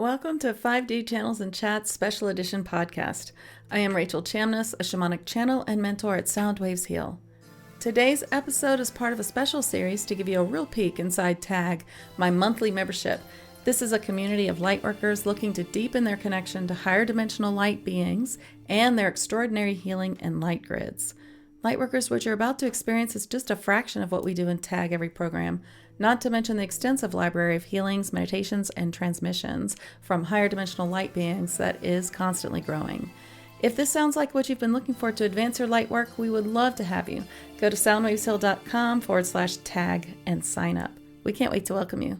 Welcome to 5D Channels and Chats Special Edition podcast. I am Rachel Chamness, a shamanic channel and mentor at Soundwaves Heal. Today's episode is part of a special series to give you a real peek inside TAG, my monthly membership. This is a community of lightworkers looking to deepen their connection to higher dimensional light beings and their extraordinary healing and light grids. Lightworkers, what you're about to experience is just a fraction of what we do in TAG every program, not to mention the extensive library of healings, meditations, and transmissions from higher dimensional light beings that is constantly growing. If this sounds like what you've been looking for to advance your light work, we would love to have you. Go to soundwaveshill.com/tag and sign up. We can't wait to welcome you.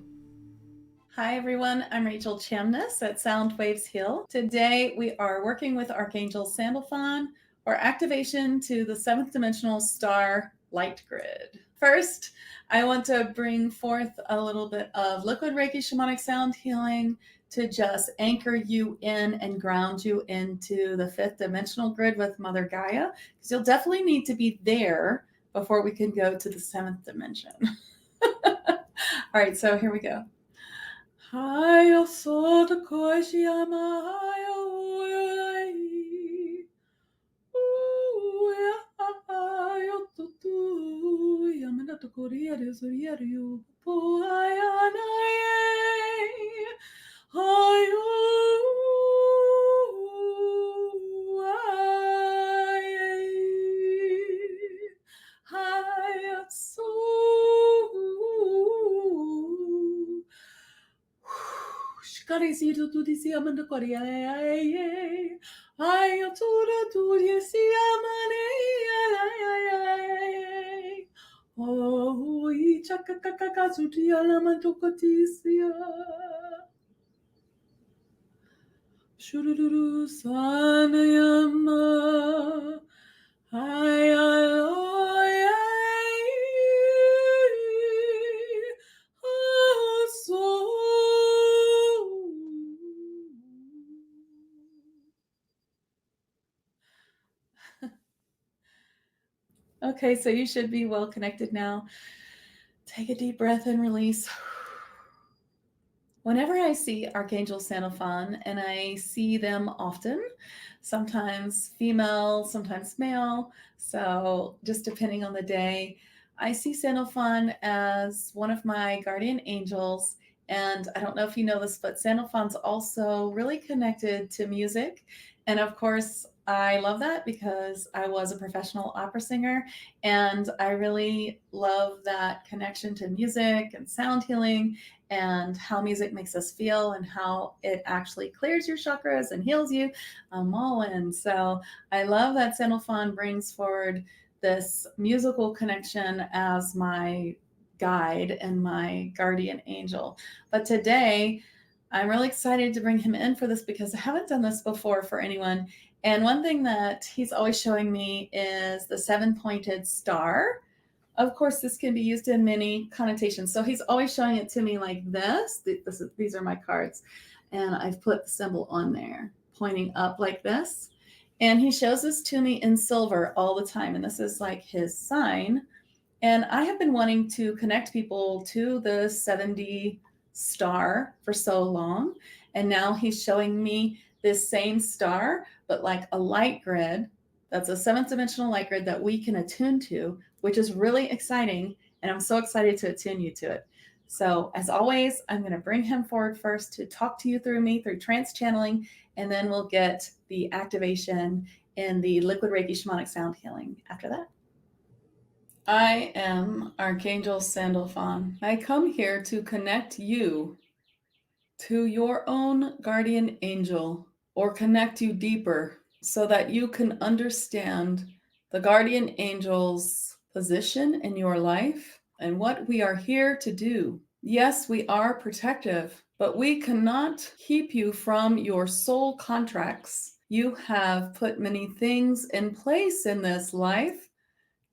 Hi everyone, I'm Rachel Chamness at Soundwaves Heal. Today we are working with Archangel Sandalphon or activation to the 7th dimensional star light grid. First, I want to bring forth a little bit of liquid Reiki shamanic sound healing to just anchor you in and ground you into the 5th dimensional grid with Mother Gaia, because you'll definitely need to be there before we can go to the 7th dimension. All right, so here we go. Haya sota koshiyama haya uyai. Haya tutu yamana tokoria rezoria yu haya nae. Haya haya so. Carecido tu dizia amanda coria ai atura tu dizia mane oh I chakakaka sutia la mantocotisia shururu sanayama ai Okay, so you should be well connected now. Take a deep breath and release. Whenever I see Archangel Sandalphon, and I see them often, sometimes female, sometimes male, so just depending on the day, I see Sandalphon as one of my guardian angels. And I don't know if you know this, but Sandalphon's also really connected to music. And of course, I love that because I was a professional opera singer, and I really love that connection to music and sound healing and how music makes us feel and how it actually clears your chakras and heals you. I'm all in. So I love that Sandalphon brings forward this musical connection as my guide and my guardian angel. But today, I'm really excited to bring him in for this because I haven't done this before for anyone. And one thing that he's always showing me is the 7-pointed star. Of course, this can be used in many connotations. So he's always showing it to me like this. These are my cards. And I've put the symbol on there, pointing up like this. And he shows this to me in silver all the time. And this is like his sign. And I have been wanting to connect people to the 7D star for so long. And now he's showing me this same star, but like a light grid. That's a 7th dimensional light grid that we can attune to, which is really exciting. And I'm so excited to attune you to it. So as always, I'm going to bring him forward first to talk to you through me through trance channeling, and then we'll get the activation in the liquid Reiki shamanic sound healing after that. I am Archangel Sandalphon. I come here to connect you to your own guardian angel, or connect you deeper so that you can understand the guardian angel's position in your life and what we are here to do. Yes, we are protective, but we cannot keep you from your soul contracts. You have put many things in place in this life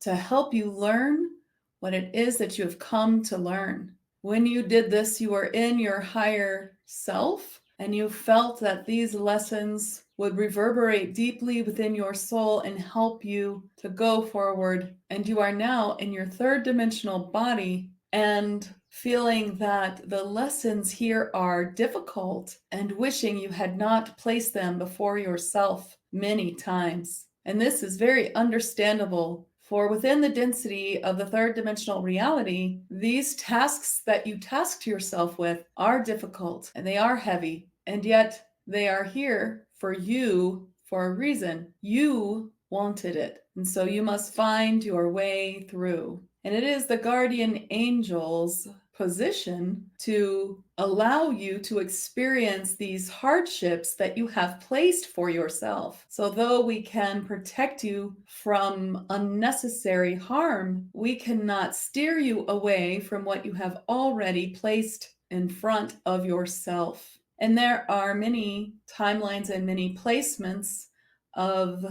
to help you learn what it is that you have come to learn. When you did this, you were in your higher self, and you felt that these lessons would reverberate deeply within your soul and help you to go forward. And you are now in your 3rd dimensional body, and feeling that the lessons here are difficult and wishing you had not placed them before yourself many times. And this is very understandable, for within the density of the third dimensional reality, these tasks that you tasked yourself with are difficult and they are heavy, and yet they are here for you for a reason. You wanted it, and so you must find your way through. And it is the guardian angel's position to allow you to experience these hardships that you have placed for yourself. So though we can protect you from unnecessary harm, we cannot steer you away from what you have already placed in front of yourself. And there are many timelines and many placements of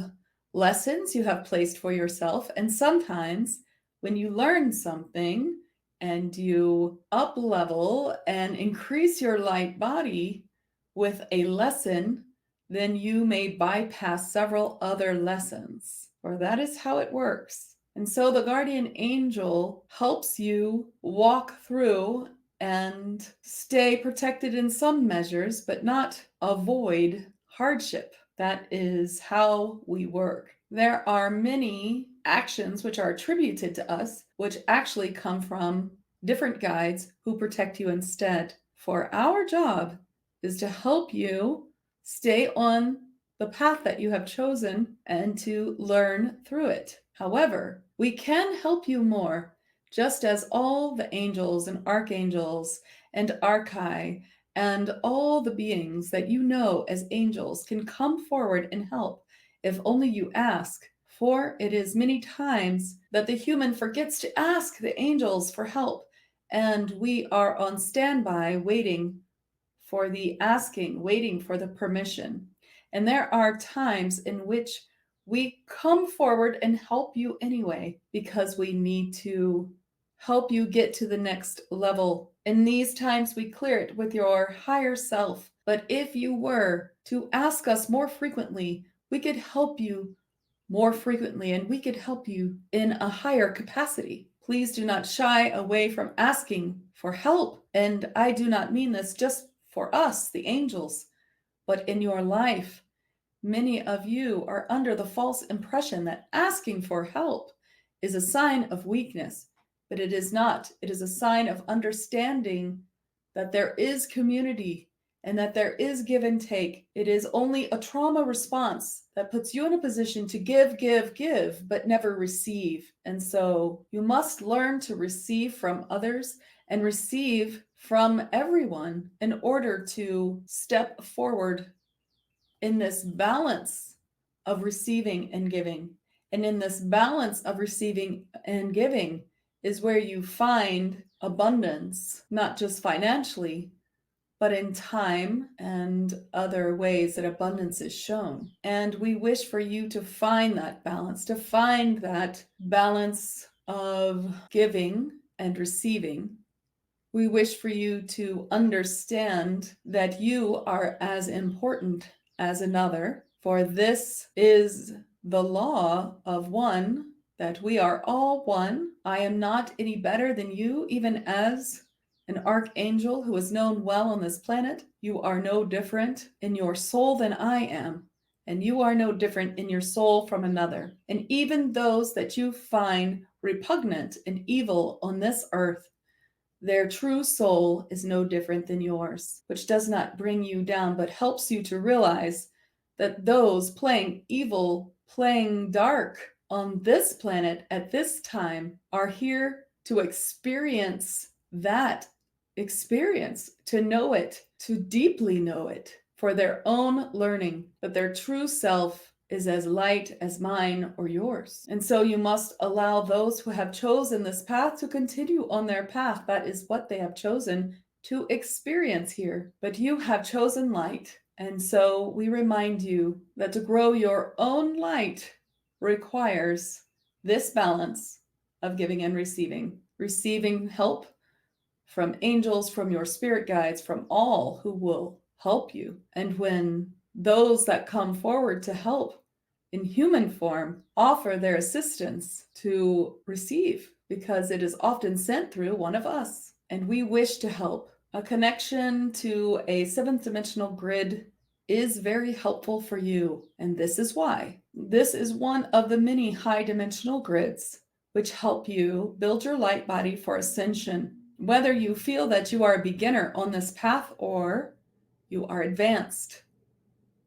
lessons you have placed for yourself. And sometimes when you learn something and you up level and increase your light body with a lesson, then you may bypass several other lessons, or that is how it works. And so the guardian angel helps you walk through and stay protected in some measures, but not avoid hardship. That is how we work. There are many actions which are attributed to us, which actually come from different guides who protect you instead. For our job is to help you stay on the path that you have chosen and to learn through it. However, we can help you more, just as all the angels and archangels and archai and all the beings that you know as angels can come forward and help if only you ask. For it is many times that the human forgets to ask the angels for help, and we are on standby waiting for the asking, waiting for the permission. And there are times in which we come forward and help you anyway, because we need to help you get to the next level. In these times, we clear it with your higher self. But if you were to ask us more frequently, we could help you more frequently and we could help you in a higher capacity. Please do not shy away from asking for help. And I do not mean this just for us, the angels, but in your life. Many of you are under the false impression that asking for help is a sign of weakness, but it is not. It is a sign of understanding that there is community and that there is give and take. It is only a trauma response that puts you in a position to give, but never receive. And so you must learn to receive from others and receive from everyone in order to step forward in this balance of receiving and giving. And in this balance of receiving and giving is where you find abundance, not just financially, but in time and other ways that abundance is shown. And we wish for you to find that balance of giving and receiving. We wish for you to understand that you are as important as another, for this is the law of one, that we are all one. I am not any better than you, even as an archangel who is known well on this planet. You are no different in your soul than I am, and you are no different in your soul from another. And even those that you find repugnant and evil on this earth, their true soul is no different than yours, which does not bring you down, but helps you to realize that those playing evil, playing dark on this planet at this time are here to experience that experience, to know it, to deeply know it for their own learning, but their true self is as light as mine or yours. And so you must allow those who have chosen this path to continue on their path. That is what they have chosen to experience here. But you have chosen light. And so we remind you that to grow your own light requires this balance of giving and receiving. Receiving help from angels, from your spirit guides, from all who will help you. And when those that come forward to help in human form offer their assistance to receive, because it is often sent through one of us. and we wish to help. A connection to a seventh dimensional grid is very helpful for you, and this is why. This is one of the many high dimensional grids which help you build your light body for ascension. Whether you feel that you are a beginner on this path or you are advanced,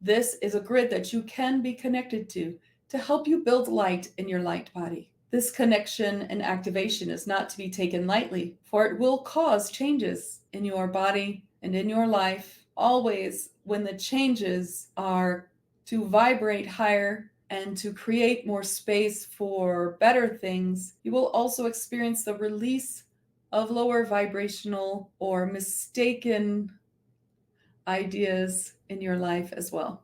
this is a grid that you can be connected to help you build light in your light body. This connection and activation is not to be taken lightly, for it will cause changes in your body and in your life. Always, when the changes are to vibrate higher and to create more space for better things, you will also experience the release of lower vibrational or mistaken ideas in your life as well.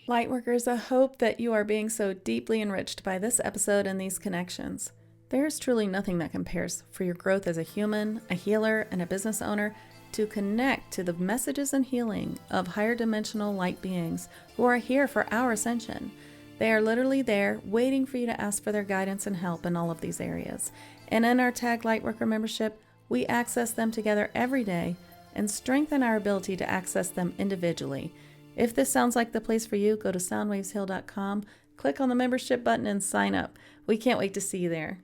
Lightworkers, I hope that you are being so deeply enriched by this episode and these connections. There is truly nothing that compares for your growth as a human, a healer, and a business owner to connect to the messages and healing of higher dimensional light beings who are here for our ascension. They are literally there waiting for you to ask for their guidance and help in all of these areas. And in our Tag Lightworker membership, we access them together every day and strengthen our ability to access them individually. If this sounds like the place for you, go to soundwavesheal.com, click on the membership button, and sign up. We can't wait to see you there.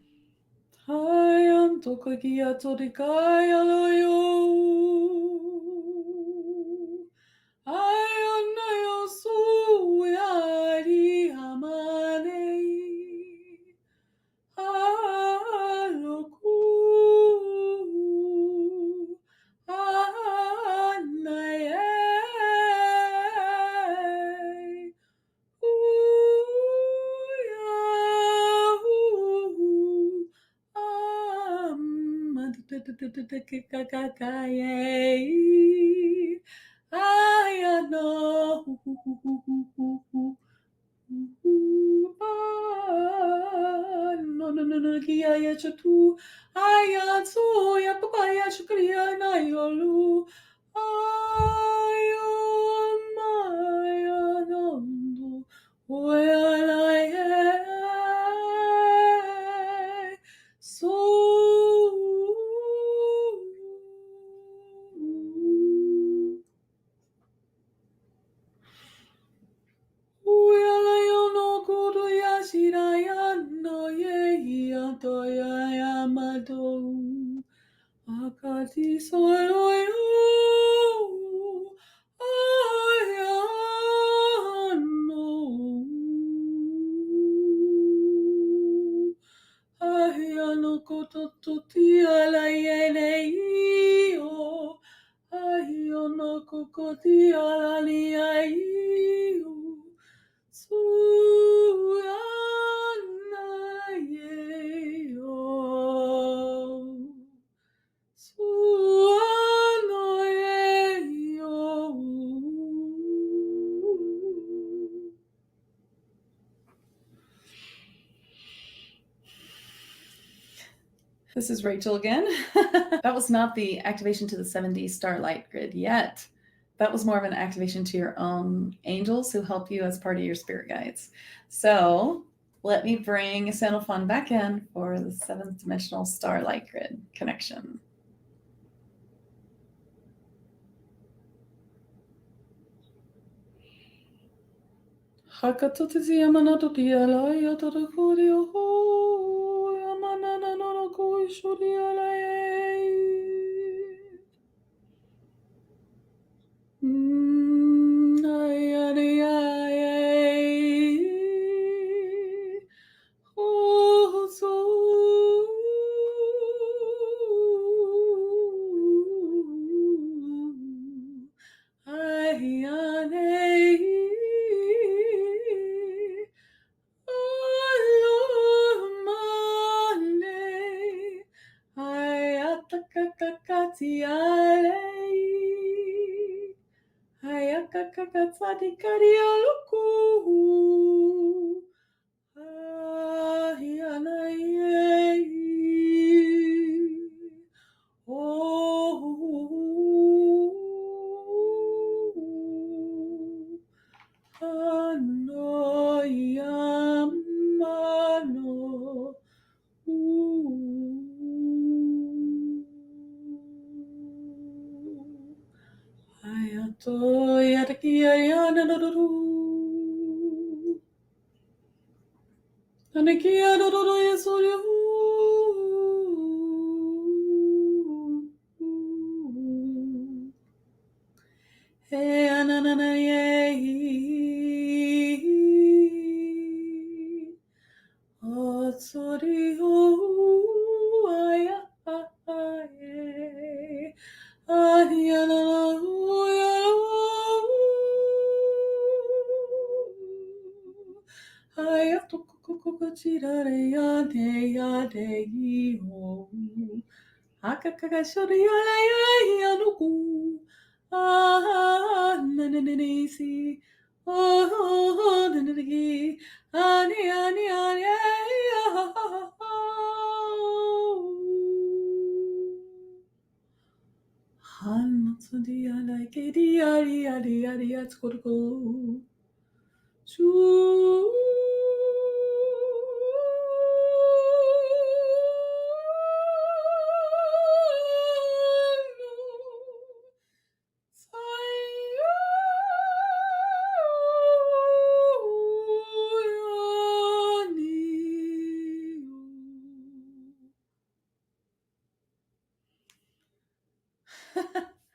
This is Rachel again. That was not the activation to the 7D Starlight Grid yet. That was more of an activation to your own angels who help you as part of your spirit guides. So let me bring Sandalphon back in for the 7th dimensional Starlight Grid connection. Hakatotezi yamanato diala yatata kodio yamanana no koishodiala.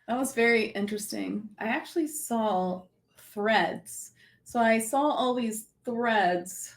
That was very interesting. I actually saw threads. So I saw all these threads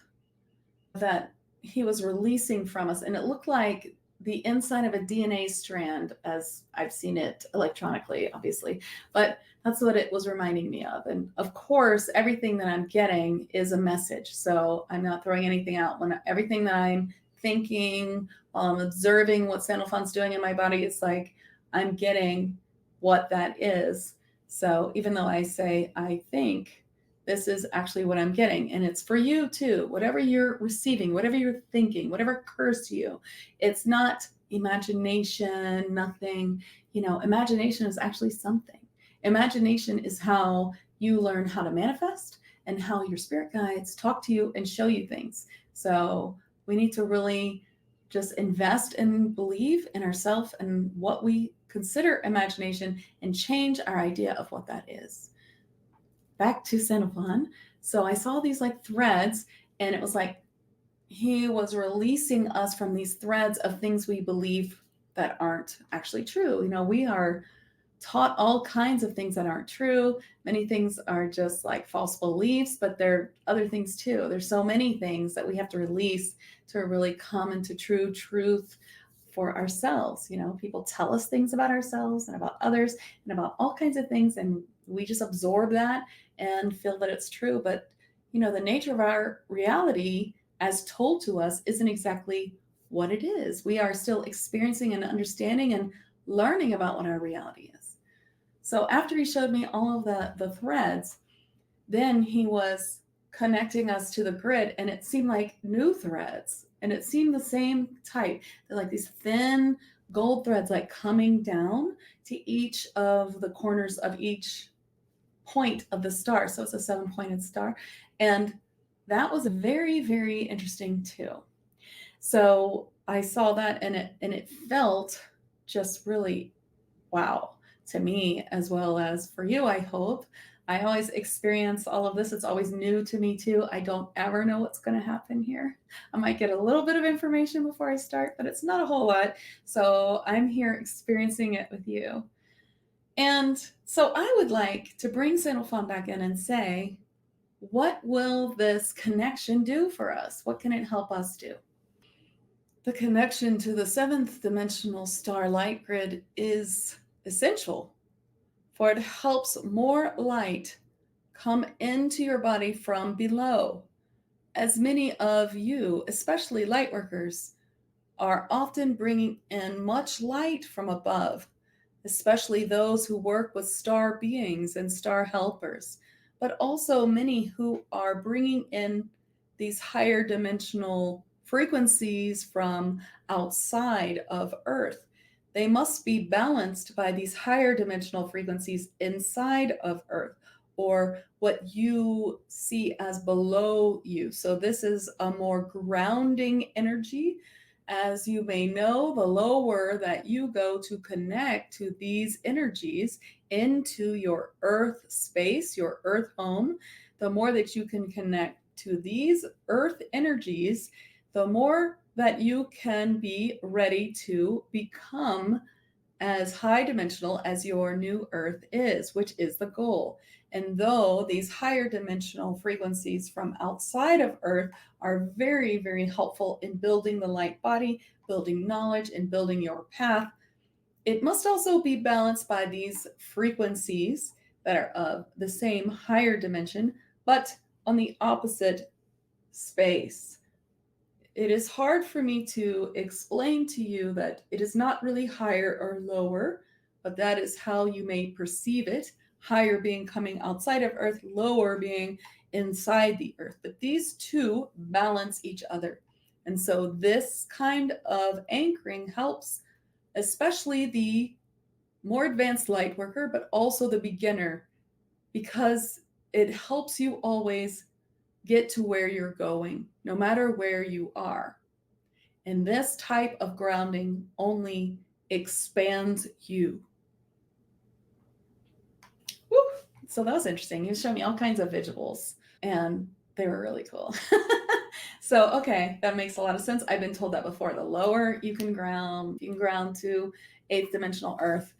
that he was releasing from us, and it looked like the inside of a DNA strand, as I've seen it electronically, obviously, but that's what it was reminding me of. And of course, everything that I'm getting is a message. So I'm not throwing anything out. When everything that I'm thinking while I'm observing what Sandalphon's doing in my body, it's like I'm getting what that is. So even though I say I think, this is actually what I'm getting. And it's for you too. Whatever you're receiving, whatever you're thinking, whatever occurs to you, it's not imagination, nothing. Imagination is actually something. Imagination is how you learn how to manifest and how your spirit guides talk to you and show you things. So we need to really just invest and believe in ourselves and what we consider imagination and change our idea of what that is. Back to Sandalphon. So I saw these like threads, and it was like he was releasing us from these threads of things we believe that aren't actually true. We are taught all kinds of things that aren't true. Many things are just like false beliefs, but there are other things too. There's so many things that we have to release to really come into true truth for ourselves. People tell us things about ourselves and about others and about all kinds of things, and we just absorb that and feel that it's true. But the nature of our reality as told to us isn't exactly what it is. We are still experiencing and understanding and learning about what our reality is. So after he showed me all of the threads, then he was connecting us to the grid, and it seemed like new threads, and it seemed the same type. They're like these thin gold threads like coming down to each of the corners of each point of the star. So it's a 7-pointed star. And that was very, very interesting too. So I saw that, and it felt just really wow to me, as well as for you, I hope. I always experience all of this. It's always new to me too. I don't ever know what's going to happen here. I might get a little bit of information before I start, but it's not a whole lot. So I'm here experiencing it with you. And so I would like to bring Sandalphon back in and say, what will this connection do for us? What can it help us do? The connection to the 7th dimensional star light grid is essential, for it helps more light come into your body from below. As many of you, especially light workers, are often bringing in much light from above, especially those who work with star beings and star helpers, but also many who are bringing in these higher dimensional frequencies from outside of Earth. They must be balanced by these higher dimensional frequencies inside of Earth, or what you see as below you. So this is a more grounding energy. As you may know, the lower that you go to connect to these energies into your earth space, your earth home, the more that you can connect to these earth energies, the more that you can be ready to become as high dimensional as your new earth is, which is the goal. And though these higher dimensional frequencies from outside of earth are very, very helpful in building the light body, building knowledge, and building your path, it must also be balanced by these frequencies that are of the same higher dimension, but on the opposite space. It is hard for me to explain to you that it is not really higher or lower, but that is how you may perceive it. Higher being coming outside of Earth, lower being inside the Earth. But these two balance each other. And so this kind of anchoring helps, especially the more advanced light worker, but also the beginner, because it helps you always get to where you're going, no matter where you are. And this type of grounding only expands you. Woo! So that was interesting. You showed me all kinds of visuals, and they were really cool. So, okay, that makes a lot of sense. I've been told that before. The lower you can ground to 8th dimensional Earth,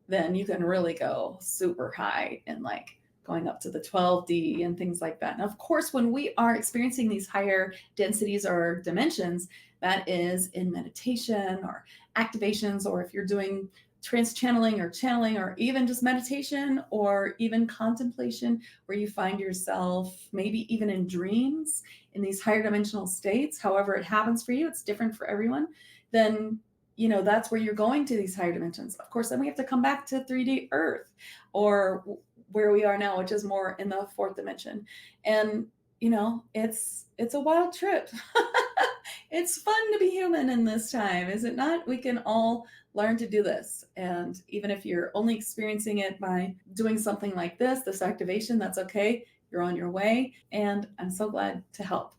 then you can really go super high and like going up to the 12D and things like that. And of course, when we are experiencing these higher densities or dimensions, that is in meditation or activations, or if you're doing trance channeling or even just meditation or even contemplation, where you find yourself maybe even in dreams in these higher dimensional states, however it happens for you, it's different for everyone, then that's where you're going to these higher dimensions. Of course, then we have to come back to 3D Earth, or where we are now, which is more in the 4th dimension. And it's a wild trip. It's fun to be human in this time, is it not? We can all learn to do this. And even if you're only experiencing it by doing something like this activation, that's okay. You're on your way. And I'm so glad to help.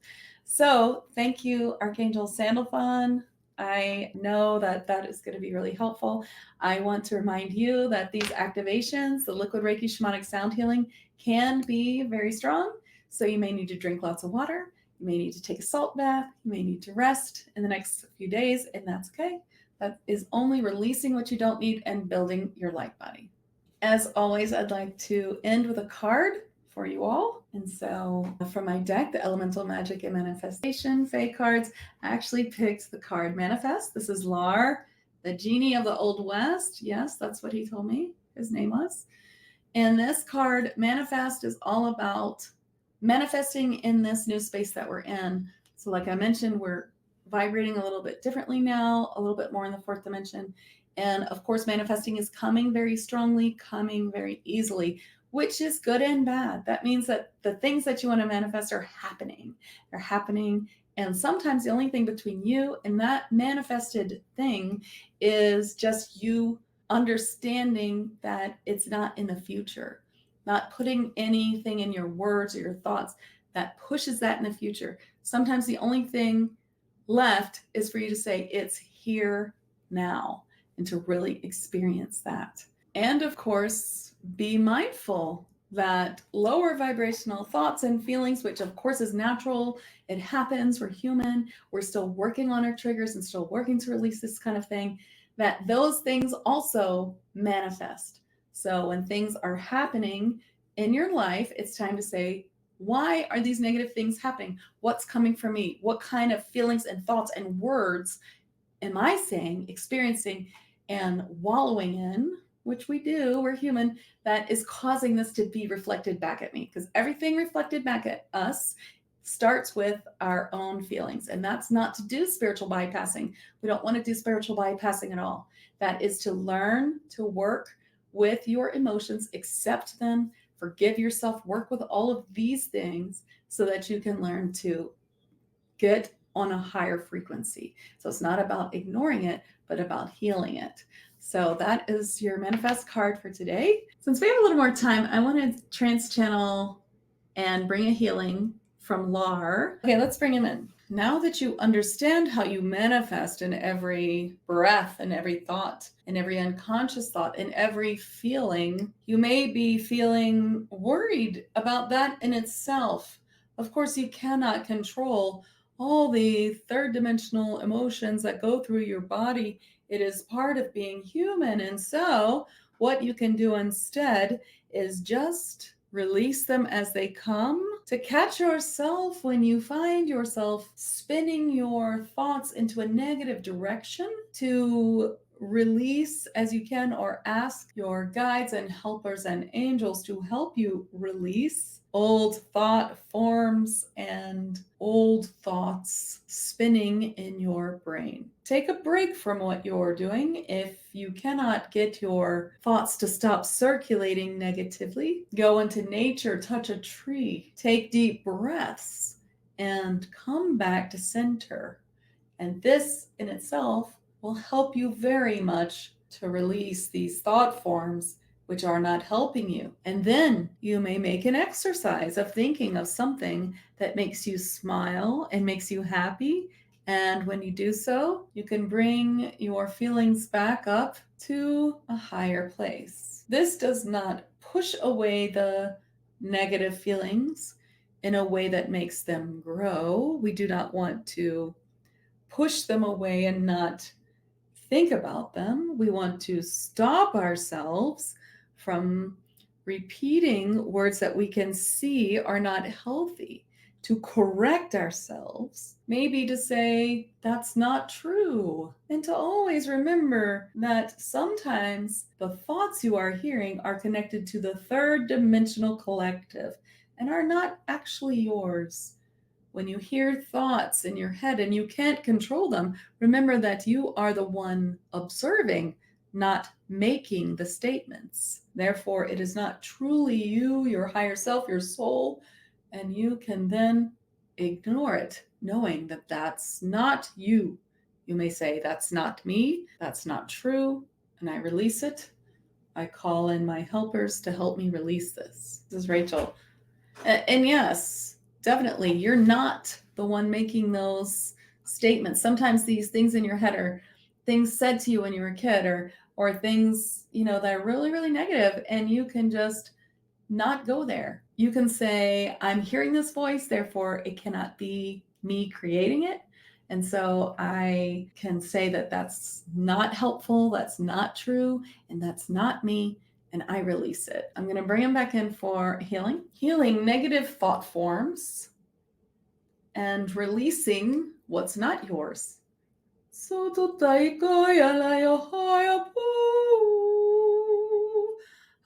So thank you, Archangel Sandalphon. I know that is going to be really helpful. I want to remind you that these activations, the liquid Reiki shamanic sound healing, can be very strong. So you may need to drink lots of water. You may need to take a salt bath. You may need to rest in the next few days, and that's okay. That is only releasing what you don't need and building your light body. As always, I'd like to end with a card for you all. And so from my deck, the Elemental Magic and Manifestation Fae cards, I actually picked the card Manifest. This is Lar, the genie of the Old West. Yes, that's what he told me his name was. And this card, Manifest, is all about manifesting in this new space that we're in. So like I mentioned, we're vibrating a little bit differently now, a little bit more in the 4th dimension. And of course, manifesting is coming very strongly, coming very easily, which is good and bad. That means that the things that you want to manifest are happening. They're happening. And sometimes the only thing between you and that manifested thing is just you understanding that it's not in the future, not putting anything in your words or your thoughts that pushes that in the future. Sometimes the only thing left is for you to say, it's here now, and to really experience that. And of course, be mindful that lower vibrational thoughts and feelings, which of course is natural, it happens, we're human, we're still working on our triggers and still working to release this kind of thing, that those things also manifest. So when things are happening in your life, it's time to say, why are these negative things happening? What's coming from me? What kind of feelings and thoughts and words am I saying, experiencing, and wallowing in, which we do, we're human, that is causing this to be reflected back at me? Because everything reflected back at us starts with our own feelings. And that's not to do spiritual bypassing. We don't want to do spiritual bypassing at all. That is to learn to work with your emotions, accept them, forgive yourself, work with all of these things so that you can learn to get on a higher frequency. So it's not about ignoring it, but about healing it. So that is your manifest card for today. Since we have a little more time, I want to trance channel and bring a healing from Lar. Okay, let's bring him in. Now that you understand how you manifest in every breath and every thought, in every unconscious thought, in every feeling, you may be feeling worried about that in itself. Of course, you cannot control all the third dimensional emotions that go through your body. It is part of being human. And so, what you can do instead is just release them as they come, to catch yourself when you find yourself spinning your thoughts into a negative direction, to release as you can, or ask your guides and helpers and angels to help you release old thought forms and old thoughts spinning in your brain. Take a break from what you're doing. If you cannot get your thoughts to stop circulating negatively, go into nature, touch a tree, take deep breaths, and come back to center. And this in itself will help you very much to release these thought forms which are not helping you. And then you may make an exercise of thinking of something that makes you smile and makes you happy. And when you do so, you can bring your feelings back up to a higher place. This does not push away the negative feelings in a way that makes them grow. We do not want to push them away and not think about them. We want to stop ourselves from repeating words that we can see are not healthy, to correct ourselves, maybe to say, that's not true. And to always remember that sometimes the thoughts you are hearing are connected to the third dimensional collective and are not actually yours. When you hear thoughts in your head and you can't control them, remember that you are the one observing, not making the statements. Therefore, it is not truly you, your higher self, your soul, and you can then ignore it, knowing that that's not you. You may say, that's not me, that's not true, and I release it. I call in my helpers to help me release this. This is Rachel. And yes, definitely, you're not the one making those statements. Sometimes these things in your head are things said to you when you were a kid, or things, that are really, really negative, and you can just not go there. You can say, I'm hearing this voice, therefore it cannot be me creating it. And so I can say that that's not helpful, that's not true, and that's not me. And I release it. I'm going to bring them back in for healing. Healing negative thought forms and releasing what's not yours. So to taikaya la yo haya pu.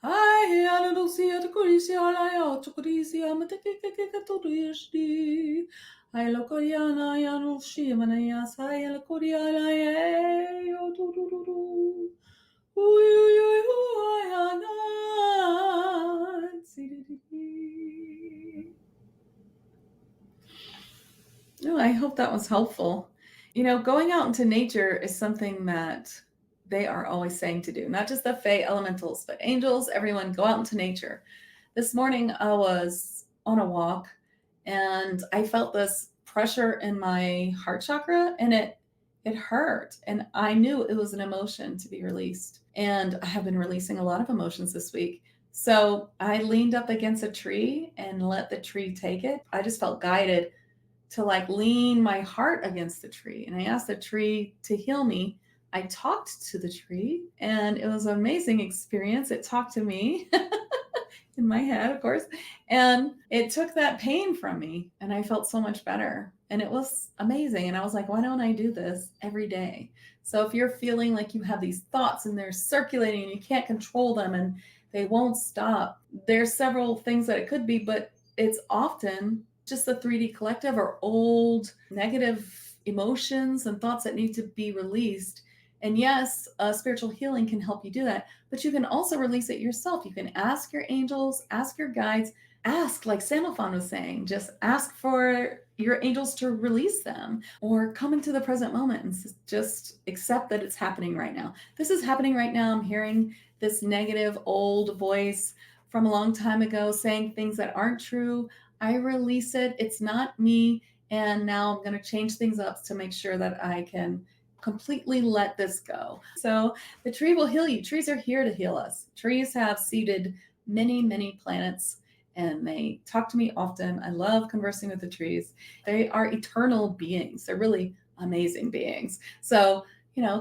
Ai ala no sia to kurisi ala yo to kurisi amateke to rishdi. Ai lo koyana ya no shi manaya sai ala koryala ye yo to. Oh, I hope that was helpful. Going out into nature is something that they are always saying to do. Not just the Fae elementals, but angels, everyone, go out into nature. This morning I was on a walk and I felt this pressure in my heart chakra, and it hurt, and I knew it was an emotion to be released. And I have been releasing a lot of emotions this week. So I leaned up against a tree and let the tree take it. I just felt guided to lean my heart against the tree. And I asked the tree to heal me. I talked to the tree and it was an amazing experience. It talked to me in my head, of course, and it took that pain from me and I felt so much better. And it was amazing. And I was like, why don't I do this every day? So if you're feeling like you have these thoughts and they're circulating and you can't control them and they won't stop, there's several things that it could be, but it's often just the 3D collective or old negative emotions and thoughts that need to be released. And yes, spiritual healing can help you do that, but you can also release it yourself. You can ask your angels, ask your guides, ask, like Sandalphon was saying, just ask for your angels to release them, or come into the present moment and just accept that it's happening right now. This is happening right now. I'm hearing this negative old voice from a long time ago saying things that aren't true. I release it. It's not me. And now I'm going to change things up to make sure that I can completely let this go. So the tree will heal you. Trees are here to heal us. Trees have seeded many, many planets, and they talk to me often. I love conversing with the trees. They are eternal beings. They're really amazing beings. So,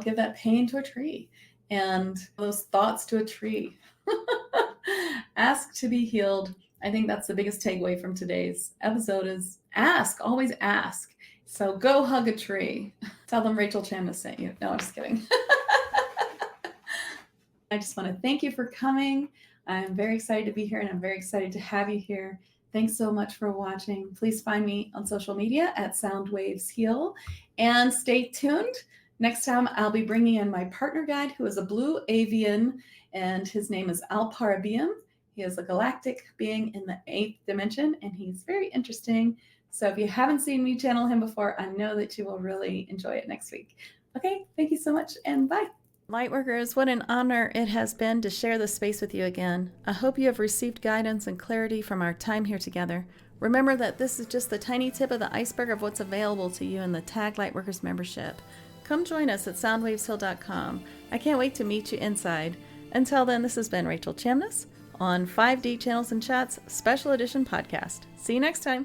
give that pain to a tree and those thoughts to a tree. Ask to be healed. I think that's the biggest takeaway from today's episode is ask, always ask. So go hug a tree. Tell them Rachel Chambliss sent you. No, I'm just kidding. I just want to thank you for coming. I'm very excited to be here, and I'm very excited to have you here. Thanks so much for watching. Please find me on social media at Soundwaves Heal, and stay tuned. Next time, I'll be bringing in my partner guide, who is a blue avian, and his name is Alparabium. He is a galactic being in the 8th dimension, and he's very interesting. So if you haven't seen me channel him before, I know that you will really enjoy it next week. Okay, thank you so much, and bye. Lightworkers, what an honor it has been to share this space with you again. I hope you have received guidance and clarity from our time here together. Remember that this is just the tiny tip of the iceberg of what's available to you in the Tag Lightworkers membership. Come join us at soundwaveshill.com. I can't wait to meet you inside. Until then, this has been Rachel Chambliss on 5D Channels and Chats Special Edition Podcast. See you next time.